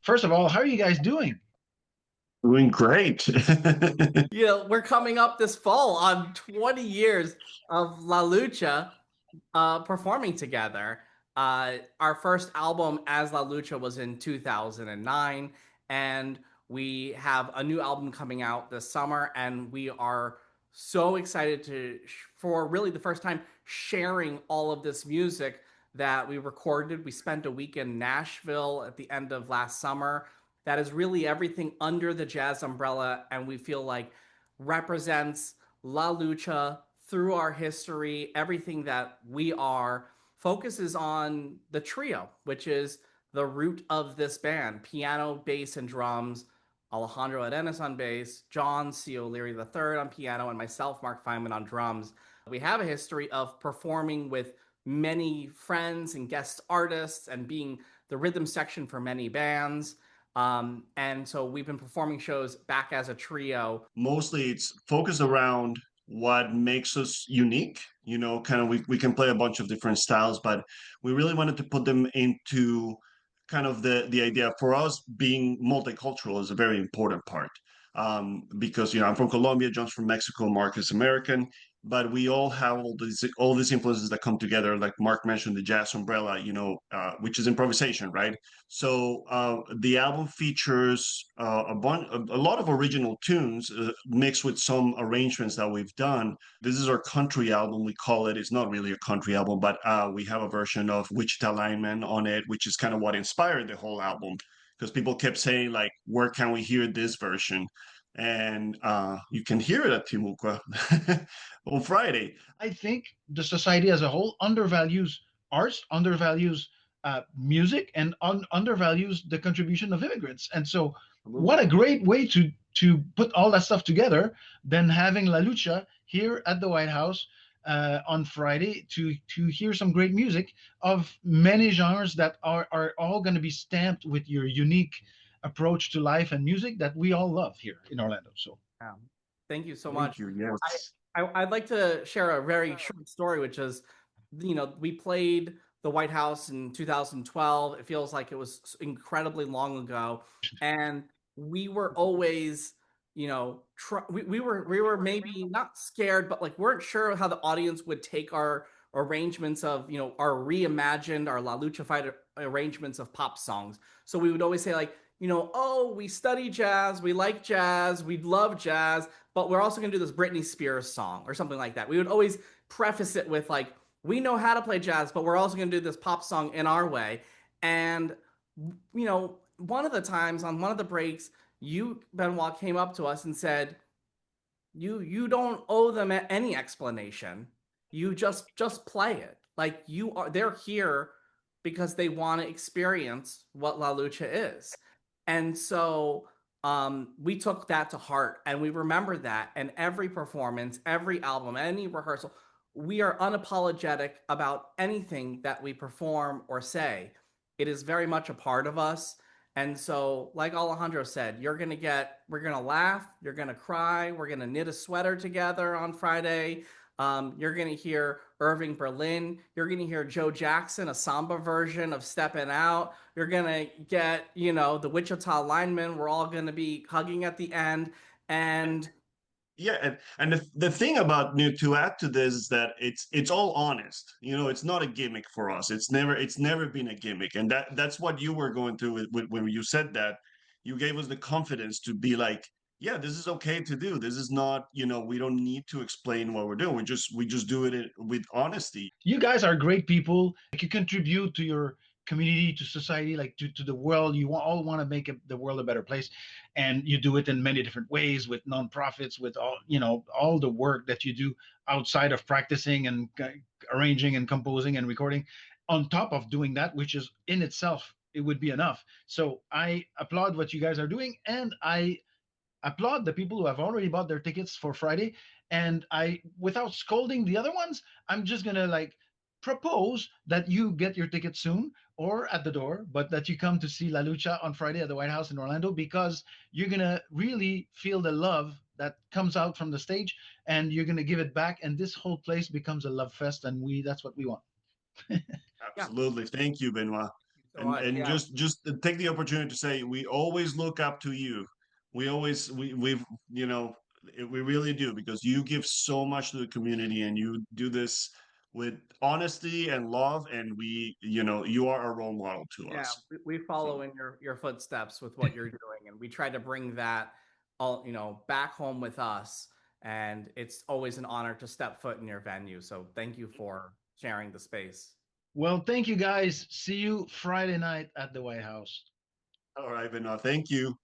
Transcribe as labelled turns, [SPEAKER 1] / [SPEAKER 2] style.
[SPEAKER 1] first of all, how are you guys doing?
[SPEAKER 2] Doing great.
[SPEAKER 3] We're coming up this fall on 20 years of La Lucha performing together. Our first album as La Lucha was in 2009, and we have a new album coming out this summer, and we are so excited for really the first time, sharing all of this music that we recorded. We spent a week in Nashville at the end of last summer. That is really everything under the jazz umbrella, and we feel like represents La Lucha through our history. Everything that we are focuses on the trio, which is the root of this band: piano, bass, and drums. Alejandro Arenas on bass, John C. O'Leary III on piano, and myself, Mark Feynman, on drums. We have a history of performing with many friends and guest artists and being the rhythm section for many bands. And so we've been performing shows back as a trio.
[SPEAKER 2] Mostly it's focused around what makes us unique. Kind of we can play a bunch of different styles, but we really wanted to put them into kind of the idea for us being multicultural is a very important part. Because I'm from Colombia, John's from Mexico, Mark is American, but we all have all these influences that come together. Like Mark mentioned, the jazz umbrella, which is improvisation, right? So the album features a lot of original tunes mixed with some arrangements that we've done. This is our country album, we call it. It's not really a country album, but we have a version of Wichita Lineman on it, which is kind of what inspired the whole album. Because people kept saying, like, where can we hear this version? And you can hear it at Timucua on Friday.
[SPEAKER 1] I think the society as a whole undervalues arts, undervalues music, and undervalues the contribution of immigrants. And so, what a great way to put all that stuff together than having La Lucha here at the White House on Friday to hear some great music of many genres that are all going to be stamped with your unique approach to life and music that we all love here in Orlando. So,
[SPEAKER 3] Yeah. Thank you so
[SPEAKER 2] Thank
[SPEAKER 3] much.
[SPEAKER 2] you. Yes.
[SPEAKER 3] I'd like to share a very short story, which is, we played the White House in 2012. It feels like it was incredibly long ago, and we were always, we were maybe not scared, but like weren't sure how the audience would take our arrangements of, our reimagined, our La Lucha Fight arrangements of pop songs. So we would always say like, oh, we study jazz, we like jazz, we love jazz, but we're also going to do this Britney Spears song or something like that. We would always preface it with like, we know how to play jazz, but we're also going to do this pop song in our way. And one of the times on one of the breaks, you, Benoit, came up to us and said, you don't owe them any explanation. You just play it. Like they're here because they want to experience what La Lucha is. And so we took that to heart and we remembered that. And every performance, every album, any rehearsal, we are unapologetic about anything that we perform or say. It is very much a part of us. And so, like Alejandro said, we're going to laugh, you're going to cry, we're going to knit a sweater together on Friday. You're going to hear Irving Berlin. You're going to hear Joe Jackson, a samba version of Steppin' Out. You're going to get, the Wichita Linemen. We're all going to be hugging at the end. And
[SPEAKER 2] yeah, and the thing about to add to this is that it's all honest. It's not a gimmick for us. It's never been a gimmick, and that's what you were going through when you said that. You gave us the confidence to be like, yeah, this is okay to do. This is not, we don't need to explain what we're doing. We just do it with honesty.
[SPEAKER 1] you guys are great people. Like, you contribute to your community, to society, like to the world. You all want to make the world a better place, and you do it in many different ways with nonprofits, with all the work that you do outside of practicing and arranging and composing and recording. On top of doing that, which is in itself, it would be enough. So I applaud what you guys are doing, and I applaud the people who have already bought their tickets for Friday. And without scolding the other ones, I'm just gonna like propose that you get your ticket soon or at the door, but that you come to see La Lucha on Friday at the White House in Orlando, because you're gonna really feel the love that comes out from the stage, and you're gonna give it back, and this whole place becomes a love fest, and that's what we want.
[SPEAKER 3] yeah,
[SPEAKER 2] Absolutely. Thank you, Benoit.
[SPEAKER 3] So much.
[SPEAKER 2] And
[SPEAKER 3] Yeah.
[SPEAKER 2] just take the opportunity to say we always look up to you. We always we've you know we really do, because you give so much to the community and you do this with honesty and love, and we you are a role model to
[SPEAKER 3] Yeah,
[SPEAKER 2] us.
[SPEAKER 3] we follow
[SPEAKER 2] So
[SPEAKER 3] in your footsteps with what you're doing, and we try to bring that all back home with us. And it's always an honor to step foot in your venue. So thank you for sharing the space.
[SPEAKER 1] Well, thank you guys. See you Friday night at the White House.
[SPEAKER 2] all right, Benoit, thank you.